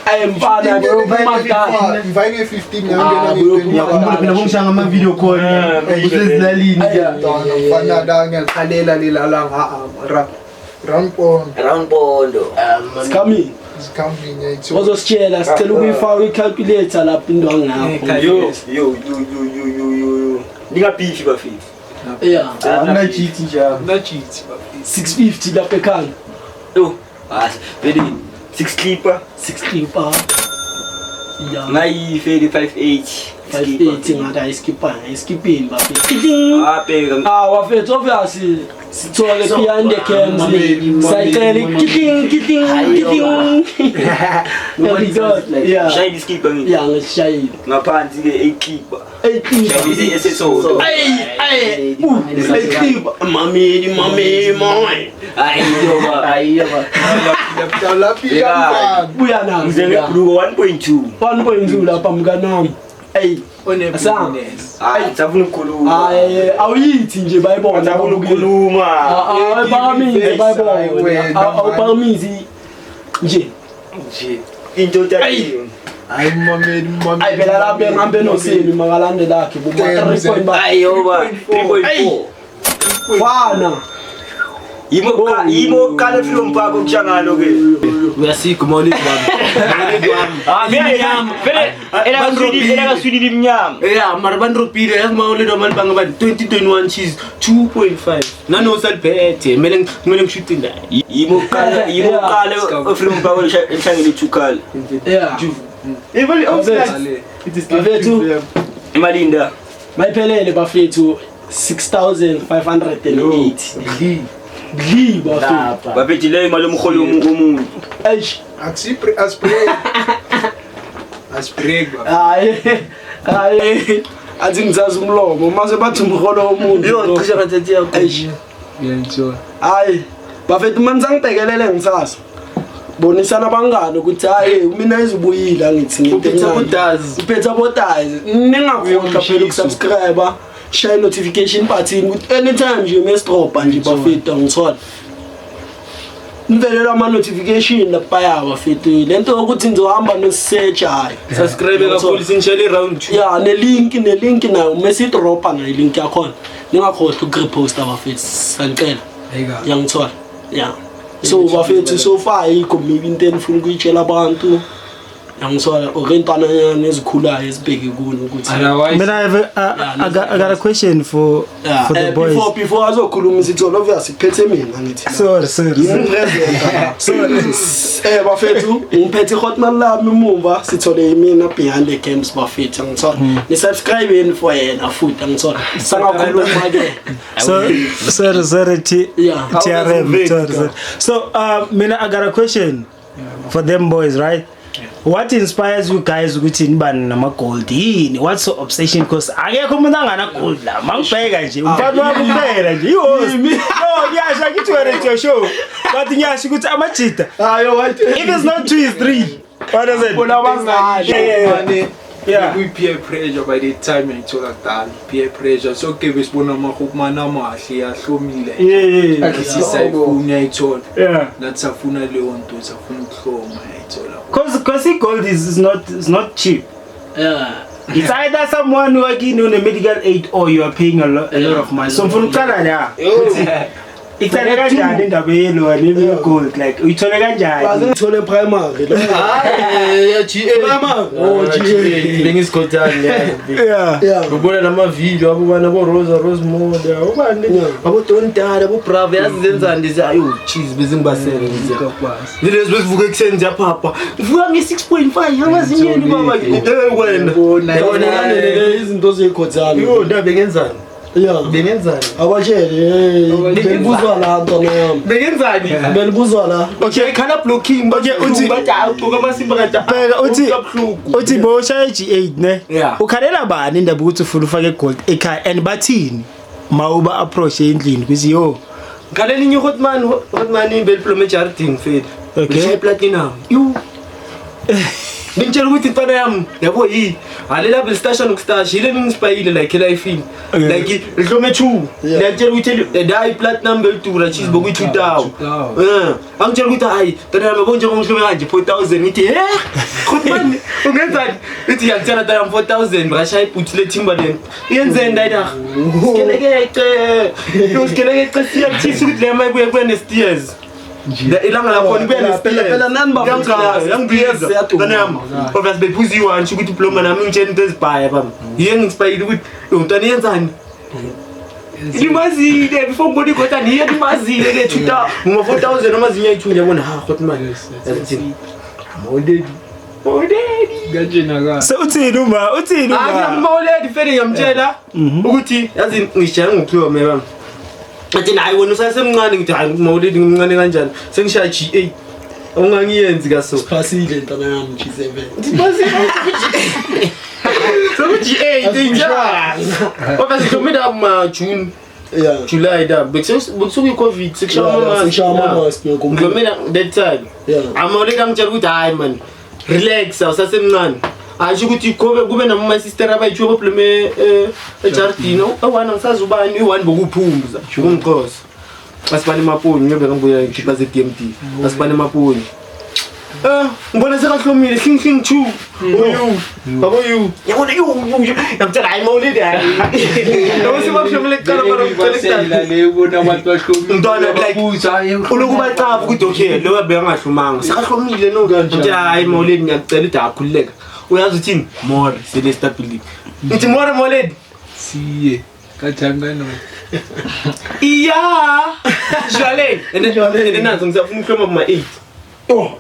ayempana bro magana mvanye 15 ngangena yakhumbula mina bongishanga ama video call usezilalini fana la ngiyakhalela lilalanga round pondo coming ngiyayithola ozositshela sicela ukuyifaka i-calculator lapho indwangu ngapho yo ningabifi bafiki ana cheat njalo na cheat 650 lapho ekhanda yo very 6 clipper yeah ngayi 580 580 ngathi ayiskipini bafethu Abheka wafethu obviously sithole behind the cams sayicela kiting yeah shine skipper ngithi. yeah ngishayile Ngaphansi ke 8 keeper. 18 Shine SSO. ay mami Ayiyoba. lapha buya na Ngize ngebruko 1.2. 1.2 lapha mkanami hey Hayi ngifuna ukukhuluma. awuyithi nje bayibona Ngifuna ukukhuluma. awubamizi bayibona awubamizi nje Into tayo. hayi mameli ayi phela lapha ngihambe nosini makalande lakhe buma 3.5 Ayiyoba 3.4. fana Yimo kale film park umshangalo ke. uyasika molidi wami Era kaswidi mnyama. yeah mara bandropile yazi molidi wami banga ba 2021 cheese 2.5 nano salphethe mele ngishute ndayo Yimo kale film park umshangalo ichukala. yeah even bafethu Imalinda. bayiphelele bafethu 6508 Gli bafethu Baphethileyo imali omholo womuntu. eish aspreg hayi athi ngizazi umlomo mase bathi umholo womuntu Yo qisha ngathi yakho. eish hayi bafethu manizangibhekelele ngisasa bonisana bangani ukuthi hayi mina izubuyila ngithi uphetha bodazi ningakhohlwa phela ukusubscribe share notification button ukuthi anytime nje mesdropa nje bafethu ngithola nivelela ama notification lapha bafethu lento ukuthi nizohamba nosearch hayi subscribe kakhulu sinishele round 2 yeah ne-link nayo mesidropa ngayo link yakhona ningakhohlwa ukureposta bafethu sanicela yangithola yeah so bafethu so far yikho maybe into enifuna ukuyitshela abantu yangithola orentwana nezikhulayo ezibheke kuno ukuthi But I got a question for the boys. before azokhuluma isitholo obviously kuphethe mina ngithi Sorry. bafethu ngiphethe ihotman lami umumva sithole mina behind the camps bafethu ngithola ni subscribe for yena futhi ngithola sangakhuluma ke Sorry, Yeah. TRM. Sorry. So, Mina, I got a question for them boys, right? What inspires you guys ukuthi nibani nama gold yini? What's your obsession? Because akekho umuntu angana gold la. Mangibheka nje. Umfana wami kuphela nje. Ihost. No, ngiyasho ngithi wena radio show. But ngiyasho ukuthi amajita. hayo wathi If it's not 2 it's 3. What is it? Yeah. We peer pressure by the time ngithola dala peer pressure so ke besibona amahukmana amahle yahlomile Yeah. sisayifuna yayithola Yeah. nathi safuna leyo nto safuna ukuhloma yayithola Because gold is not cheap. yeah It's either someone working on a medical aid or you are paying a lot of money. So for uqala la. Ithole kanjani indaba yelo nemi gold like uyithole kanjani? ngithole primary bengisikhothani Yeah. yeah ubona nama video abubana bo Rose Mode ubani abo Don Dada abo Bravo yazi zenzani ndizi ayo cheese bezingibasele ngizi lezi bezivuka ekseni nje papa ngivuka nge6.5 amazinyeni baba wena wona izinto zekhothana yo ndaba bengenzani yeah bengenzani abatshele belibuzwa la ntona yami bengenzani belibuzwa la okay kana blocking Okay, uthi- bathi awuqoka amasimba kade Bheka uthi bosha G8 ne. Yeah. Ukhalela bani indaba ukuthi ufuna ufake gold ekhaya and bathini? Mawuba approach endlini kuthi yo. ngalela inye hotman imbeliplomo jardin fed Okay. ngishaye platinum yo ngitshela ukuthi intwana yami yabo yi halela bestation ukustasha ile ngisipayile like life in Okay. like ihlome 2 ngiyatshela ukuthi dai platinum belidura cheese bokuyi 2000 angitshela ukuthi hayi intwana yami bonje kongihlome kanje 4000 ngithi hotman ungenzani ithi ngiyakutshela intwana yami 4000 ngashaye ibhuthi le Timberland iyenzeni ndayina skeleke siyakuthisa ukuthi le mayi kuye ne-steers ilanga lakhona ibuya phela nani yangibiza kana yami obviously bephuziwa ngisho ukuthi diploma nami ngitshela into ezibhaya bami yiye ngisipayile ukuthi yomntwana yenzani imazile before ngibona ikhotha niye imazile ke 2000 ngoma 4000 amazinyo ayi2 yabona ha hot man yathini moledi So uthini uma Mauledi fede ngiyamtshela ukuthi yazi ngishaya ngokhiwa meba athi nayi wena usasemncane ngithi hayi Mauledi ngimncane kanjani sengishaya G8 ungangiyenzi kaso phasile ntana yami G7 so G8 injani obase komeda ma June July da bekusuka iCovid sekushaya mask ngomela that time Mauledi angitshela ukuthi hayi man relax awusasemncane asho ukuthi kube nama sister abayithiwa problem eJardino awana ngisazubani i1 bokuphumza ngumkhosi asibane maponi ngibe ngibuya ngikhipha zeDMT asibane maponi ngibona sekahlomile hling 2 babo you yabona yamtshela hayi Mauledi hayi awusibahlomile kuqala mara ucela lebona abantu bahlomile mntwana like ulokuba cafa ukuthi okay lo bebe ngahlumanga sekahlomile no mtshela hayi Mauledi ngiyakucela ukuthi akhululeka uyazi uthini more selestability ngithi more Mauledi siye kajangano iya jwale nanzo ngisafuna ukuhloma kuma 8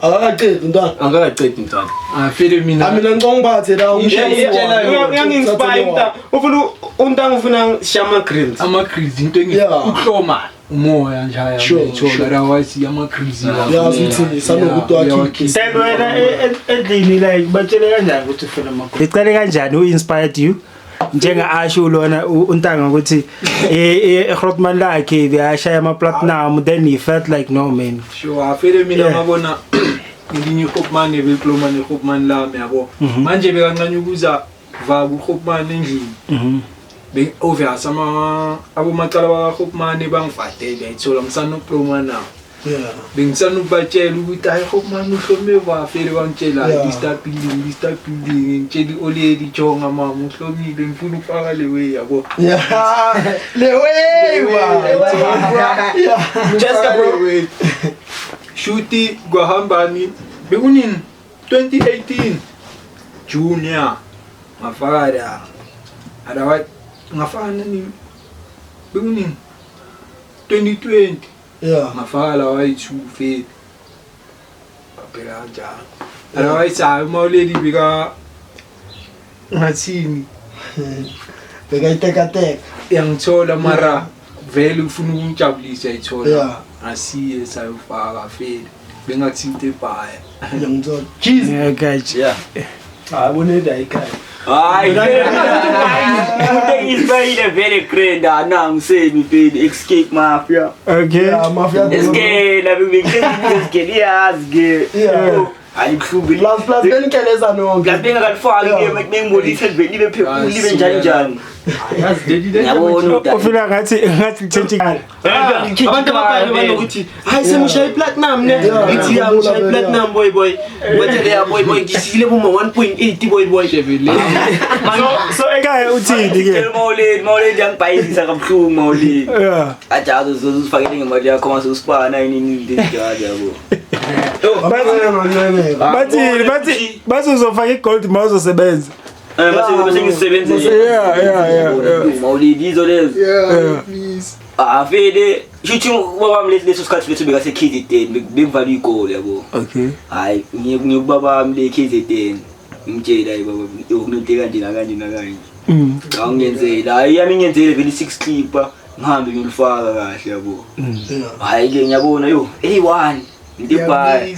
akaqedi ntwana angakaqedi mntwana fede mina ngicongiphathe la uyangi-inspire mntana ufuna untanga ufuna shama greens ama-greens into uhloma umoya njaya ngitshola otherwise ama-greens yazi ukuthi sanokuthi wakhiphe Then wena endlini like batshele kanjani ukuthi ufuna amakhulu icale kanjani u-inspired you njenga asho lona untanga ukuthi eGrootman lakhe beyashaya ama-platinum then he felt like no man sure afele mina ngabona ngilinye iGrootman beklomane iGrootman lami yabo manje bekancane ukuza va kuGrootman endlini obvious abomacala bakaGrootman bangifadele ayithola ngisanokuploma nawo bengisana ukubatshela ukuthi hayi Grootman uhlome bafele wangitshela listapili ngitshela oledi jonga mama uhlomile ngifuna ukufaka le way yabo le way just a shuti kwahambani bekunini 2018 junior ngafaka la adawa ngafaka nini bekunini 2020 ngafaka la wayi2 fade baphela kanjani otherwise Mauledi bika ngathini bekayiteka yangithola mara vele ufuna ukungijabulisa ayithola asiye sayofaka fade bengathinte bhaya ngiyamthola ngiyagatsha Mauledi ayikhaya Hayi, uTinspire very great na ngiseni phela escape mafia. okay mafia Escape la bengike yazi ke. Ayikuhlubi plus benkeleza nonke la benga kalifaki ke bengibonisa libe phezulu libe njani. yazi dedi Yabona ufila ngathi lithenthikala abantu ababhali banokuthi hayi semshaya iplatinum ne ngithi yamshaya iplatinum boy bathele ya boy ngisile buma 1.8 boy so ekhaya uthini ke Mauledi angibhayizisa kabuhlungu Mauledi. Ajazo uzifakele ngemali yakho mase usipana yini ndijali yabo. bathi uzofaka igold ma uzosebenza Base ngisebenze. Mauledi izolezo. please Afede shuthi babami leso sikhathi lethu beka se KZN bekuvala igoli yabo. okay Hayi ngiyubabami le KZN ngimtshela hayi baba ukuninte kanje nakanje. Awungenzela hayi yami ngenzele vele 6 clipper ngihambe ngilifaka kahle yabo. Hayi ke ngiyabona yo A1 ndibhaya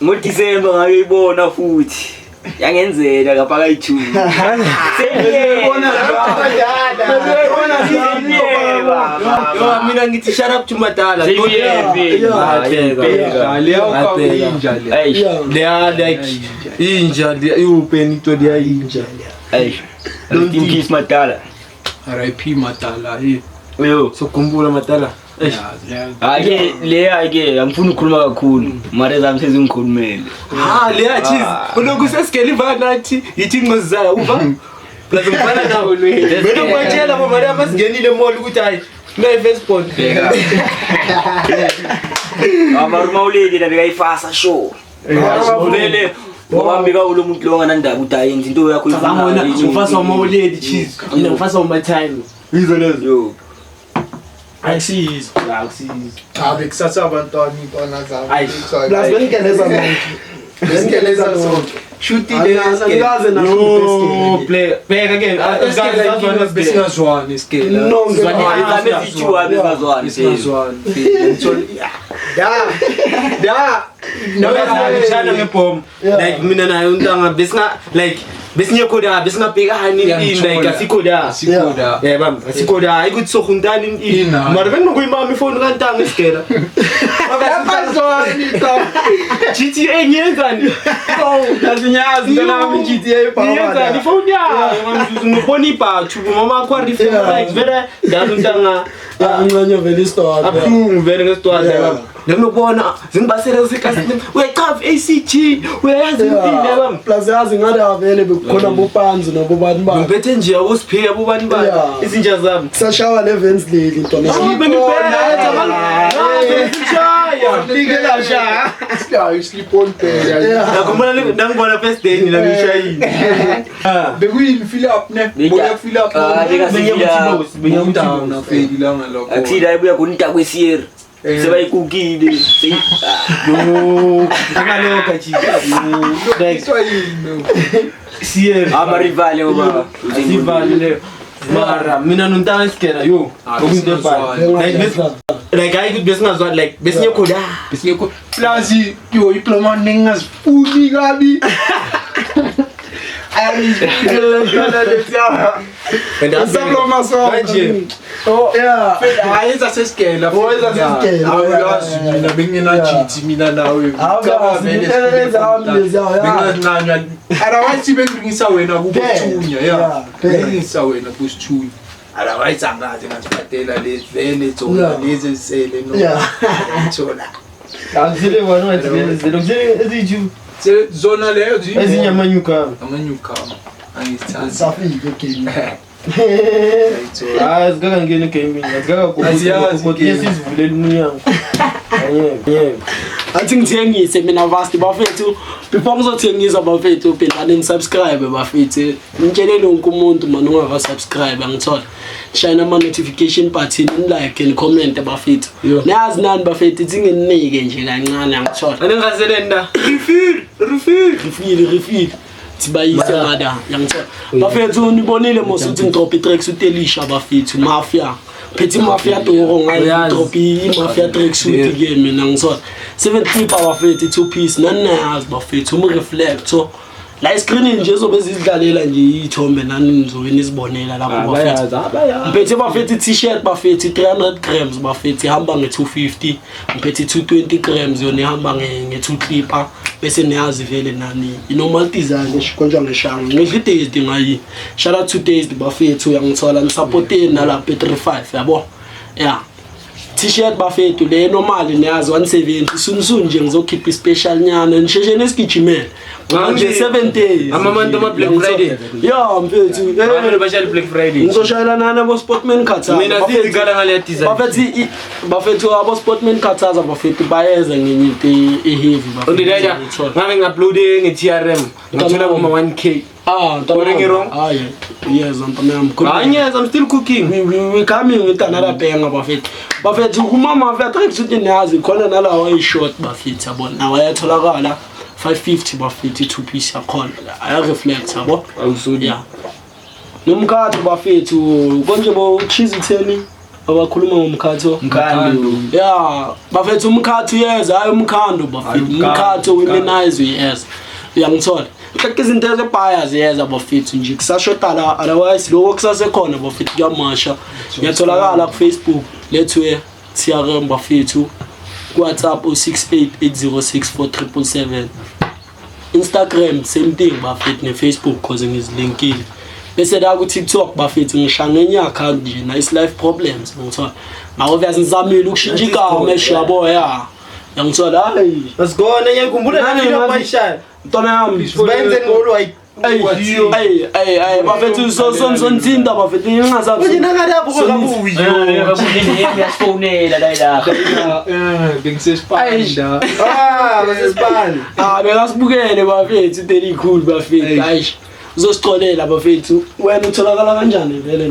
ngoDisemba ngayibona futhi yangenzela ngapha kayi2 sengiyibona yo mina ngithi shout out to Madala inja iupeni to dia inja don't think he's Madala. RIP Madala Yo so kumbula Madala ake le ake angifuni ukukhuluma kakhulu mara zami sezingikhulumele le cheese uloku sesigeli vanathi yithi ngozizaya uva plus ngifana nawo lwe beno kwatshela bo mara masingenile mall ukuthi hayi ne-Westport Mauledi la bekayifasa show Mauledi ngoba mbika ulo muntu lo nganandaba ukuthi ayenza into yakho ifana ufasa Mauledi cheese mina ngifasa uMatime yizo lezo yo akusasa abantwana intwana zami plus benkeleza nonke Besikeleza sonke. Shoot Angaze na No, play back again. besingazwani isikele. No, Ngishana ngepom. Like mina nayo untanga besingekhoda besingabhekani like asikhoda. Yeah bam, asikhoda ayikuthi sokuntana ini. Mara bengikuyimama ifoni kantanga isigela. GTA ngiyenzani? Azinyazi nami GTA power. Ngiyenzani ifoni yakho ngibona ibhathu mama akho reflect vele daluntanga angcanye vele store. abhlungu vele ngesitwala bam. Ngiyabona zingibasela sekasini uyachafa ACG uyayazi impilo bam. Plus yazi ngathi avele bekukhona bopanzi nabobani ba. Ngiphethe nje abosipheya bobani ba izinja zami. Sashawa levens leli ntwana. Sleep on there. Ngibona first day nina ngishayini. Bekuyini fill up ne? Boya fill up. Bengafika Fedi langa lokho. Akusida ibuya kunita kwesiyeri. Sebayikukile. Akaloka chi. Iswahili. Siyer. Amarivale ngoba. Sivali le. Mara mina nontanga isikela yo. Like I could besingazwa like besingekhoda. Besingekho plazi yo diploma ningazifuni kabi. And Diploma so. Oh yeah. Ayenza sesikela. Oyenza sesikela. Awuyazi mina bengena cheat mina nawe. Bengazinanya. Otherwise bengingisa wena kubuthunya yeah. Bengingisa wena kusithunya. Otherwise angaze ngaziphatela lezi vele zona lezi sele no. Thola. Azile wona wenzile eziju Zona leyo ezinyamanyuka. amanyuka. Angithanda. Safike kimi. Azikaka ngene gaming, azikaka ukuthi yesivulele umnyango. Yebo. Athi ngithengise mina vast bafethu before ngizothengisa bafethu phela nisubscribe bafethu ngitshelele wonke umuntu man ungaka subscribe angithola shine ama notification button like and comment bafethu nazi nani bafethu ithingenike nje kancane angithola Anengazelenda. refill tibayise ngada yangithola bafethu nibonile mosuthi ngidrop itracks uTelisha bafethu mafia phethi mafia toro ngayi drop mafia tracks uthi ke mina ngithola 70 bafethu 2 piece nanazi bafethu reflector la screen nje zobezidlalela nje ithombe nani nizowena izibonela lapho bafethu mphethe bafethu t-shirt bafethu 300 grams bafethu ihamba nge250 mphethe 220 grams yona ihamba nge2 clipper bese niyazi vele nani normal design eshikonjwa ngeshanga ngidla taste ngayi shout out to taste bafethu uyangithola nisupporteni nalapha 35 yabo yeah t-shirt bafethu le normal niyazi 170 sunsun nje ngizokhipha special nyana nisheshe nesigijimela manje 7 days Amamantu ama Black Friday. yeah mfethu Abantu bashaya Black Friday. ngizoshayela nana bo Sportman Khathaza Mina sizikala ngale design. bafethu abo Sportman Khathaza bafethu bayeza ngenye into heavy bafethu Undidayida ngabe nguploade ngeTRM. Ngithola kuma 1k. Or wrong? Yes, I'm Yes, I'm still cooking. We coming with another banger bafethu. Bafethu kuma mafia tracks uthi niyazi khona nalawa ishort bafethu yabona. Nawa yatholakala 550 bafethu 2 piece yakhona. Aya reflect yabo. Yeah. Nomkhatho bafethu konje bo cheese 10 abakhuluma ngomkhatho Mkhando. Yeah, bafethu umkhatho yeza hayi umkhando bafethu. Umkhatho womenize yes. Uyangithola. Kake izinto ezebuyers yeza bafethu nje kusashotala otherwise lokho kusasekhona bafethu kuyamasha. Ngiyatholakala ku Facebook lethwe TRM bafethu. WhatsApp 0688064777. Instagram same thing bafethu ne Facebook cause ngizilinkile. Bese la ku TikTok bafethu ngishangenya account nje na is life problems ngithola. Ngawo vyazi ngizamile ukushintsha igama yabo ya. Yangithola hayi. Let's go nanye ngikhumbula nani bayishaya. Ntona yami Sibenze ngolo ayi. Ay bafethu sonzinda bafethu ngingazazi. Manje nakadapho kabuyi. Ngiyasifonela la la. Bengisespanda. Basespani. Bekasibukele bafethu 30 cool bafethu. Hayi. uzosicolela bafethu wena utholakala kanjani vele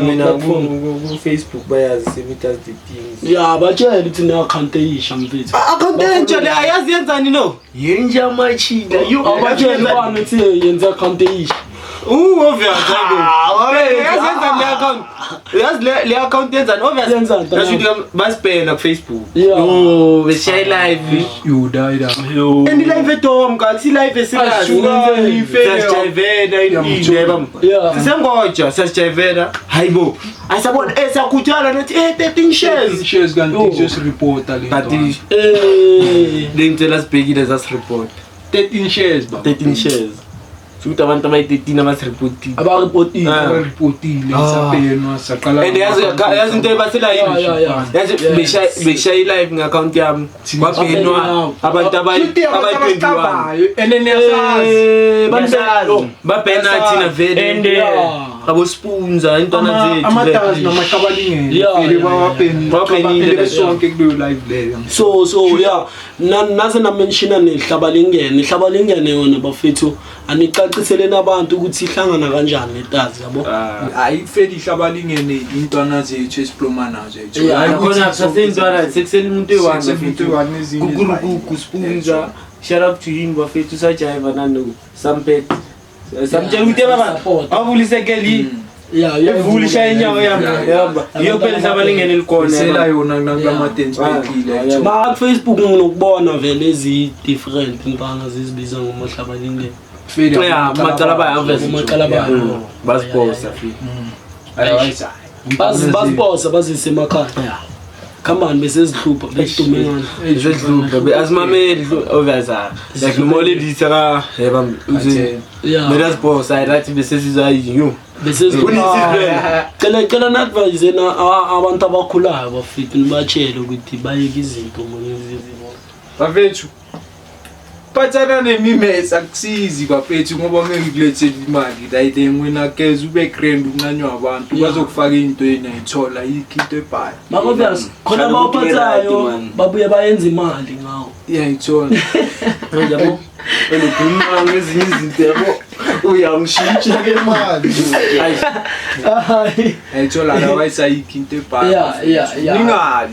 mina ku-Facebook bayazi semithazi the things ya batshela ukuthi ne-account eyisha mfethu account entsha le ayazi yenzani no yenja machila abatshela bani ukuthi yenza account eyisha obvious yazi le account yazi le account yenzani obvious Yenzani? nashuthi basipena ku-Facebook Yeah. beshaye live You died. and live etom kasi live esirasijayivena indeba Yeah. sisengoja siyasijayivena hayibo ayisabona siyakhuthala nathi 13 shares Shares can just report. kanti lengicela sibhekile zasireport 13 shares. 13 shares sukuthi abantu abayi-13 abasirepotile abaripotile Reportile. Sapenwa saqala. and yazi into ebasela yini yazi beshaye i-live nge-account yami babhenwa abantu abayi-21 And then babhena thina vele abosponsa intwana amatazi zethu namaqabalingene Yeah, vele yeah, bawaphenile besonke kuleyo live leyo. so yeah naze namenshina nehlabalingene yona bafethu anicacisele abantu ukuthi ihlangana kanjani netazi yabo Ayifeli ihlabalingene intwana zethu esiploma nazo. khona saseyintwana sekusele umuntu Sekusele kukurukuku sponsa shout out to him bafethu usajayiva nano sampet samtshela ukuthi baba avulisekeli evulisha inyawo yami yamba iyo phela ihlabalingene likhona Sela yona nakulamatensi bekile. ma Facebook nginokubona vele ezi-different intwana zizibiza ngomahlabalingene ya macala bayaveza umacala bayo basiposa baziposa bazisemakhaya khamani besezihlupha besidumengana zedlupha azimameli oveza like nomolelisa ka yeba mina siposa ayirathi besesizwa yiyo cela na-advise na abantu abakhulayo bafethu nibatshele ukuthi bayeke izinto Bafethu. Patsana nemimesa akusizi bafethu ngoba ngeke kulethele imali dayide ngwena keze ube grand uncanywa abantu bazokufaka into ayithola ikhito ebhayi. makobyazi khona bawuphathayo babuye bayenza imali ngawo Iyayithola. yabo elokhuluma ngezinye izinto yabo uyangishintsha ke Imali. Ayithola la wayisayikhinto ebhayi. Yeah.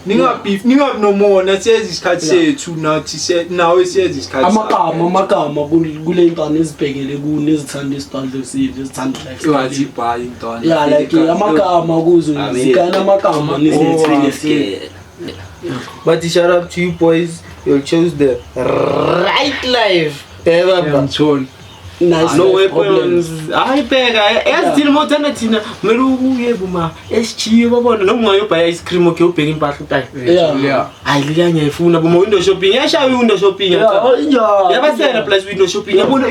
Ningabi nomona siyeza isikhathi sethu nathi nawe siyeza isikhathi. amagama kule ntwana ezibhekele kune ezithanda isitandle sivyo ezithanda Wazi ibhayi intwana. ya like amagama kuzo zikana amagama but shout out to you boys you chose the right life Ngiyamthola. no weapons ayibheka yazithina mothana thina kumele uyebo ma esichiye babona noma ungayobhaya ice cream okay ubheka impahla utayi hayi liya ngiyayifuna boma window shopping yashaya window shopping yabasela plus window shopping yabona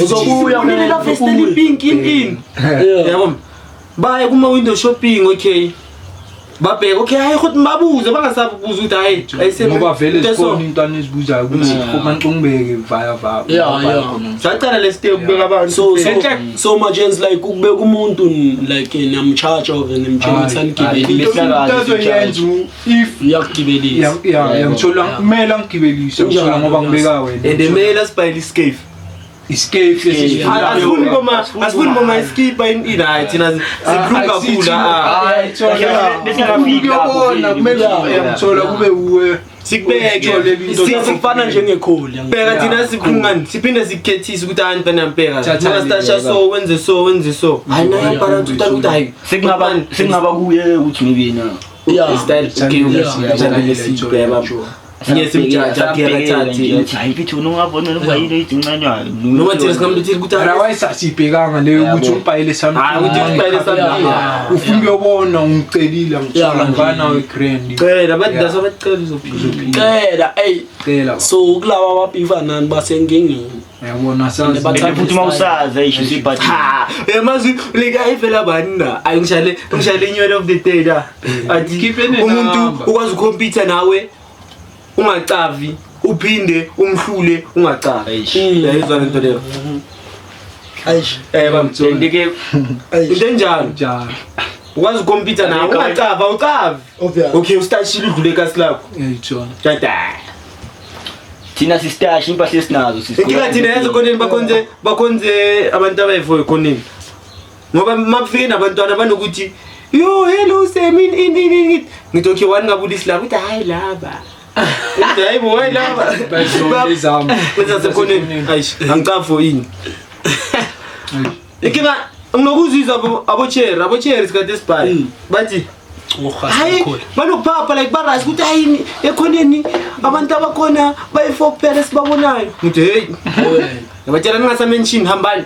uzobuya kumele festival pink in yabona baya kuma window shopping okay babheka okay hayi ukuthi mabuze bangasabuza ukuthi hayi Ngoba vele sikhona intwana ezibuzayo ukuthi kumanqungibeke via saqala lesitep ubeka abantu so majens like ukubeka umuntu like namcharge over nemtshela ukuthi anigibelile Tazoyenza if uyakugibelisa yamthola kumele angigibelise ngithola ngoba ngibeka wena. and the mail asbayile escape Escape asifuni boma iskipa ina thina sikhulu kakhulu uyabona kumele yamthola kube uwe sikubeke sifana njengekholi bheka thina sikhungani siphinde sikhethise ukuthi abantu banampeka ungastasha so wenze so hayi nayo para tuta ukuthi hayi sekungaba kuye ukuthi ngibina style okay sibheba yes imjaja kuyathathi hayi bithi ungabona ukuba yini idinganywa noma thina singamlethile ukuthi ara wayisasibhekanga leyo ukuthi umpayile hayi ukuthi ubhayile ufuna uyobona ungicelile ngithola ngana wegrand cela bathi dasabacela uzophila cela so kulaba ababiva nani basenkingeni yabona sazi futhi mawusaza isho ibhathi mazi lika ifela banina ayingishale inywele of the day la athi umuntu ukwazi ukhompyutha nawe ungacavi uphinde umhlule ungacavi yayizwa lento leyo ayish bamthondike into enjalo ukwazi ukhompyutha nawe ungacava ucavi okay ustashile udlule kasi lakho ngiyithola tata thina sistash impahla esinazo inkinga thina yenza khoneni bakhonze abantu abayifoyo khoneni ngoba makufike nabantwana banokuthi yo hello Semi in ngithi okay wani ngabulisi la ukuthi hayi laba hayi bo hayi laba bazizama kwenza sekhoneni ayish angicafo yini inkinga nginokuzizwa abocheri sikade sibhayi bathi hayi banokuphapha like barazi ukuthi hayi ekhoneni abantu abakhona bayi4 kuphela sibabonayo ngithi hey ngabatshela ningasamention hambani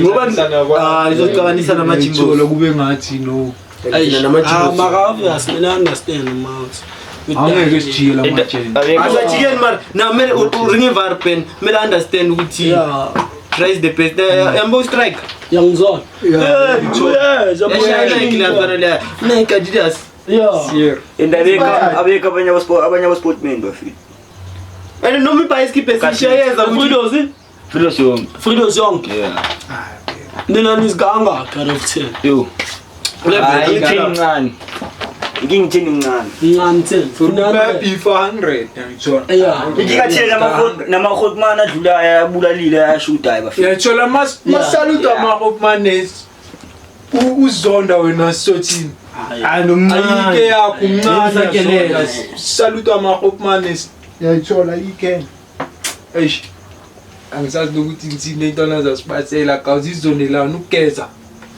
ngoba izocabanisa namajimbo lokube ngathi no maka obvious mina understand amounts angeke sijiyela amajeni asajikeni mara na mele uringe varpen mele understand ukuthi try the best yambo strike yangizona yashayela ikilabana la neka didas and abeka abanye sportmen bafika and no me buy skip esishayeza ukuthi Frido Zong yeah nina nisganga kind of 10 yo ngithini ngani 10 baby 400 ngithola yeah ngikathela nama-hotman adlula ayabulalile ayashuda bafika yathola masaluta ama-hotmanes uzonda wena sothini ayike yakho mncane saluta ama-hotmanes yayithola iyikene eish angisazi ukuthi ngithini intwana zasibathela kawuzizonelana ukugeza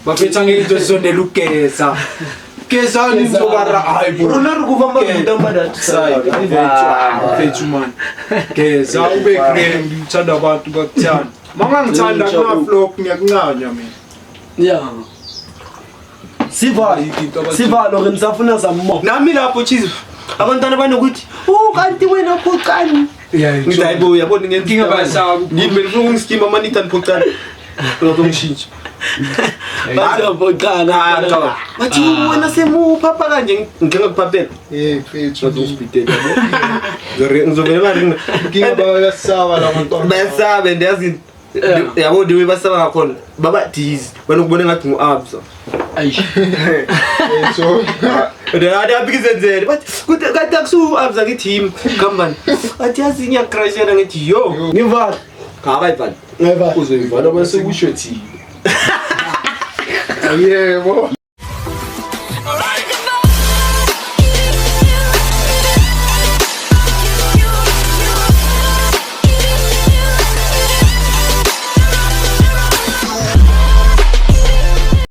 baphetha ngento zizonela ukugeza gezani ngizobara hayi bro unarikuva mabuda mbadatsai fethu man geza ube grand ngithanda abantu bakuthanda mangangithanda kuna vlog ngiyakuncanya mina yeah sivalo ke nisafuna zammo nami lapho chizi abantwana banokuthi kanti wena phoqani ngithi hayibo yabona ngenkinga basaba ngimele ufuna ungiskima manithani phoqani ngizongishintsha bathi wena semuphapha kanje ngingakuphaphela fethu hospital ngizovela maringa nginga bayasaba la bantwana bayasabe ndiyazi yabo ndiwe basaba ngakhona baba dizi banokubona ngathi ngu-absa so ndiyabikizenzele bathi kade akusu-absa ngithi yimi kambani athi yazi ngiyakrashela ngithi yo ngivala ngakayivali ngivala uzoyivala base kusho thini yebo